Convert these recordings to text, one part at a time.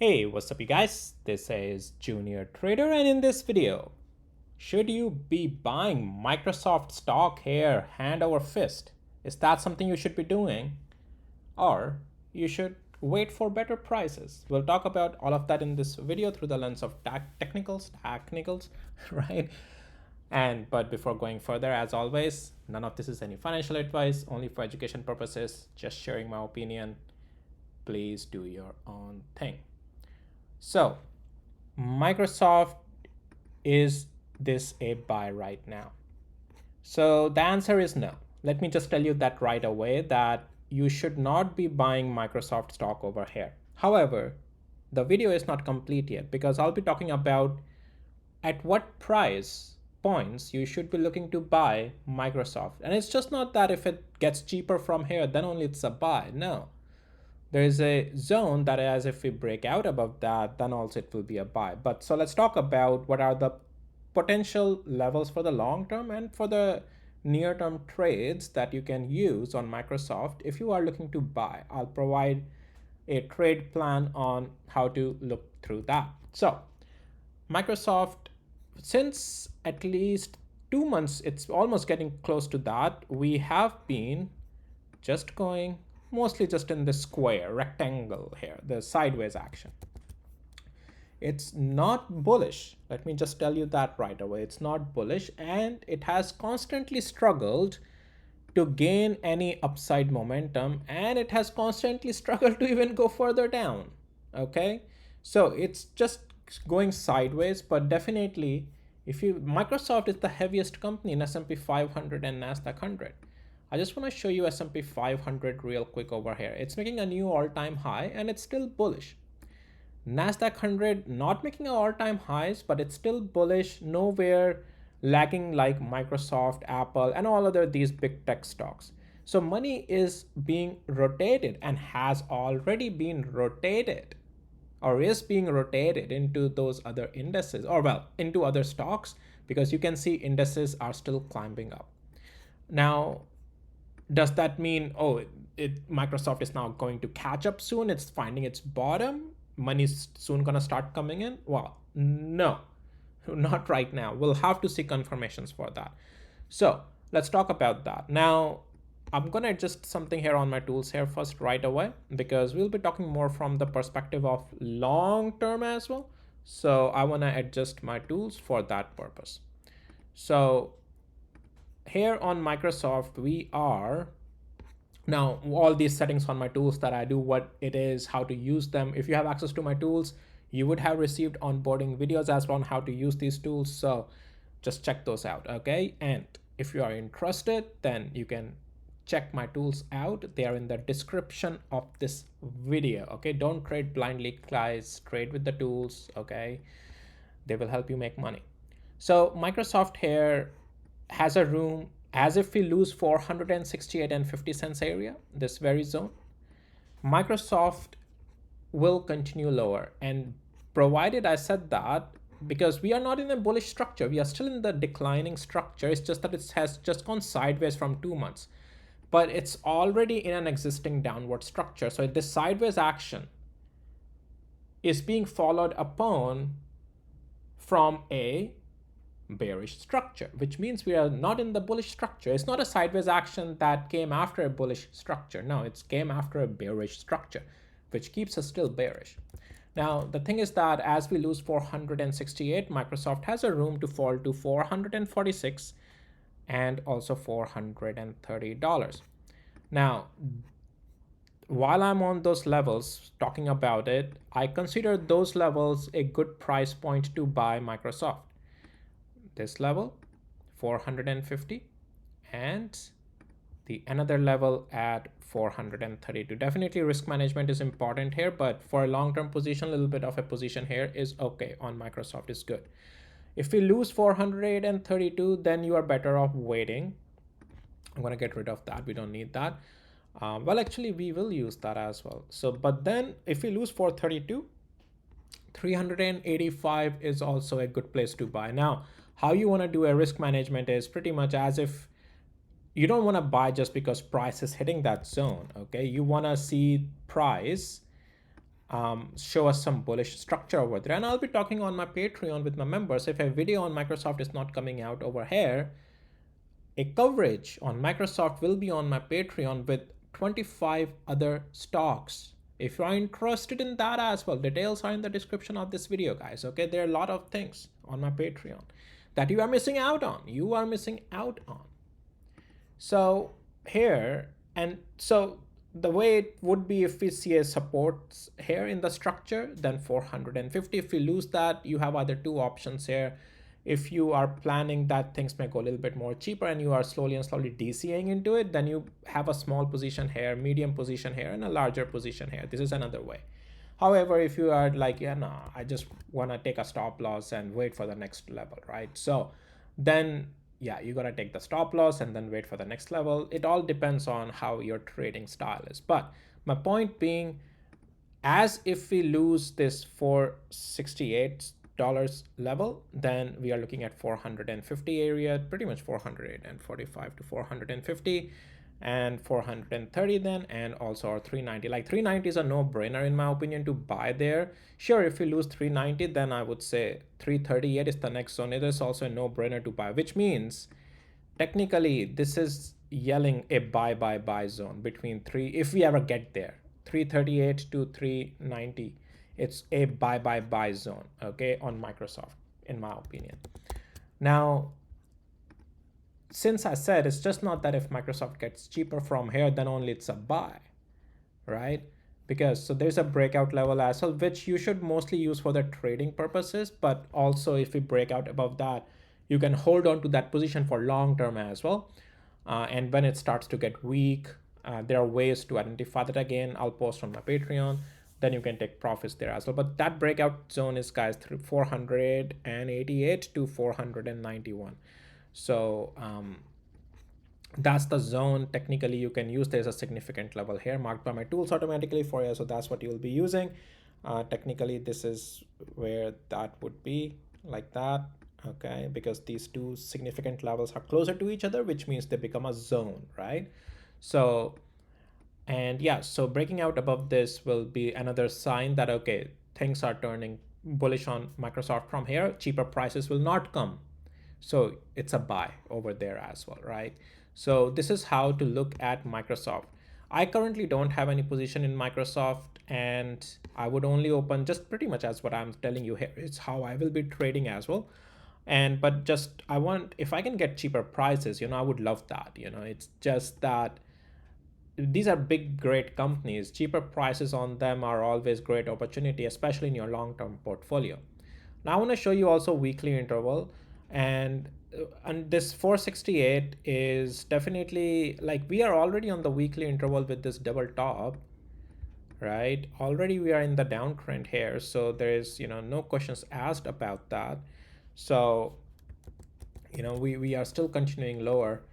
Hey, what's up you guys? This is Junior Trader and in this video, should you be buying Microsoft stock here hand over fist? Is that something you should be doing? Or you should wait for better prices? We'll talk about all of that in this video through the lens of technicals, right? But before going further, as always, none of this is any financial advice, only for education purposes, just sharing my opinion. Please do your own thing. So, Microsoft, is this a buy right now? So the answer is no. Let me just tell you that right away that you should not be buying Microsoft stock over here. However, the video is not complete yet because I'll be talking about at what price points you should be looking to buy Microsoft. And it's just not that if it gets cheaper from here, then only it's a buy. No, there is a zone that as if we break out above that, then also it will be a buy. But so let's talk about what are the potential levels for the long term and for the near term trades that you can use on Microsoft if you are looking to buy. I'll provide a trade plan on how to look through that. So Microsoft, since at least 2 months, it's almost getting close to that, we have been just going mostly just in the square rectangle here, the sideways action. It's not bullish. Let me just tell you that right away. It's not bullish, and it has constantly struggled to gain any upside momentum, and it has constantly struggled to even go further down. Okay, so it's just going sideways, but definitely if you Microsoft is the heaviest company in S&P 500 and Nasdaq 100. I just want to show you S&P 500 real quick over here. It's making a new all-time high and it's still bullish. Nasdaq 100 not making all-time highs, but it's still bullish, nowhere lagging like Microsoft, Apple, and all other these big tech stocks. So money is being rotated and has already been rotated or is being rotated into those other indices, or well, into other stocks, because you can see indices are still climbing up. Now, does that mean, oh, Microsoft is now going to catch up soon? It's finding its bottom. Money's soon going to start coming in? Well, no, not right now. We'll have to see confirmations for that. So let's talk about that. Now, I'm going to adjust something here on my tools here first right away, because we'll be talking more from the perspective of long term as well. So I want to adjust my tools for that purpose. So here on Microsoft, we are now all these settings on my tools that I do, what it is, how to use them. If you have access to my tools, you would have received onboarding videos as well on how to use these tools. So just check those out. Okay. And if you are interested, then you can check my tools out. They are in the description of this video. Okay. Don't trade blindly, guys. Trade with the tools. Okay. They will help you make money. So Microsoft here has a room as if we lose 468 and 50 cents area, this very zone. Microsoft will continue lower, and provided I said that, because we are not in a bullish structure, we are still in the declining structure. It's just that it has just gone sideways from 2 months, but it's already in an existing downward structure. So this sideways action is being followed upon from a bearish structure, which means we are not in the bullish structure. It's not a sideways action that came after a bullish structure. No, it came after a bearish structure, which keeps us still bearish. Now, the thing is that as we lose 468, Microsoft has a room to fall to 446 and also $430. Now, while I'm on those levels talking about it, I consider those levels a good price point to buy Microsoft. This level 450 and the another level at 432. Definitely risk management is important here, but for a long-term position, a little bit of a position here is okay on Microsoft is good. If we lose 432, then you are better off waiting. I'm going to get rid of that. We don't need that. Well, actually we will use that as well. So but then if we lose 432, 385 is also a good place to buy. Now, how you want to do a risk management is pretty much as if you don't want to buy just because price is hitting that zone. Okay, you want to see price show us some bullish structure over there. And I'll be talking on my Patreon with my members. If a video on Microsoft is not coming out over here, a coverage on Microsoft will be on my Patreon with 25 other stocks. If you are interested in that as well, details are in the description of this video, guys. Okay, there are a lot of things on my Patreon that you are missing out on. You are missing out on. So here, and so the way it would be if we see a support here in the structure, then 450. If we lose that, you have either two options here. If you are planning that things may go a little bit more cheaper and you are slowly and slowly DCAing into it, then you have a small position here, medium position here, and a larger position here. This is another way. However, if you are like, yeah, no, I just want to take a stop loss and wait for the next level, right? So then, yeah, you got to take the stop loss and then wait for the next level. It all depends on how your trading style is. But my point being, as if we lose this $468 level, then we are looking at 450 area, pretty much 445 to 450 and 430 then, and also our 390. Like 390 is a no-brainer in my opinion to buy there. Sure, if we lose 390, then I would say 338 is the next zone. It is also a no-brainer to buy, which means technically this is yelling a buy zone between three, if we ever get there, 338 to 390. It's a buy zone, okay, on Microsoft, in my opinion. Now, since I said it's just not that if Microsoft gets cheaper from here, then only it's a buy, right? Because so there's a breakout level as well, which you should mostly use for the trading purposes. But also if we break out above that, you can hold on to that position for long term as well. And when it starts to get weak, there are ways to identify that. Again, I'll post on my Patreon. Then you can take profits there as well. But that breakout zone is, guys, 488 to 491. So that's the zone technically you can use. There's a significant level here marked by my tools automatically for you. So that's what you will be using. Technically, this is where that would be, like that. Okay, because these two significant levels are closer to each other, which means they become a zone, right? So, and yeah, so breaking out above this will be another sign that, okay, things are turning bullish on Microsoft from here. Cheaper prices will not come. So it's a buy over there as well, right? So this is how to look at Microsoft. I currently don't have any position in Microsoft, and I would only open just pretty much as what I'm telling you here. It's how I will be trading as well. And but just I want, if I can get cheaper prices, I would love that. It's just that these are big, great companies. Cheaper prices on them are always great opportunity, especially in your long-term portfolio. Now I want to show you also weekly interval, and this 468 is definitely, like, we are already on the weekly interval with this double top, right? Already we are in the downtrend here, so there is no questions asked about that. So we are still continuing lower.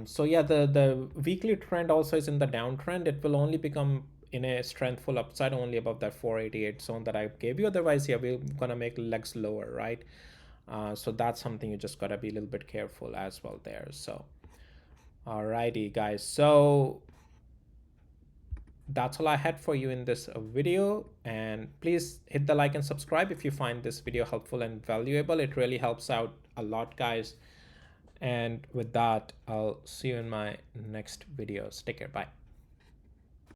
So yeah, the weekly trend also is in the downtrend. It will only become in a strengthful upside only above that 488 zone that I gave you. Otherwise, yeah, we're gonna make legs lower, right? So that's something you just gotta be a little bit careful as well there. So alrighty, guys, so that's all I had for you in this video, and please hit the like and subscribe if you find this video helpful and valuable. It really helps out a lot, guys. And with that, I'll see you in my next videos. Take care. Bye.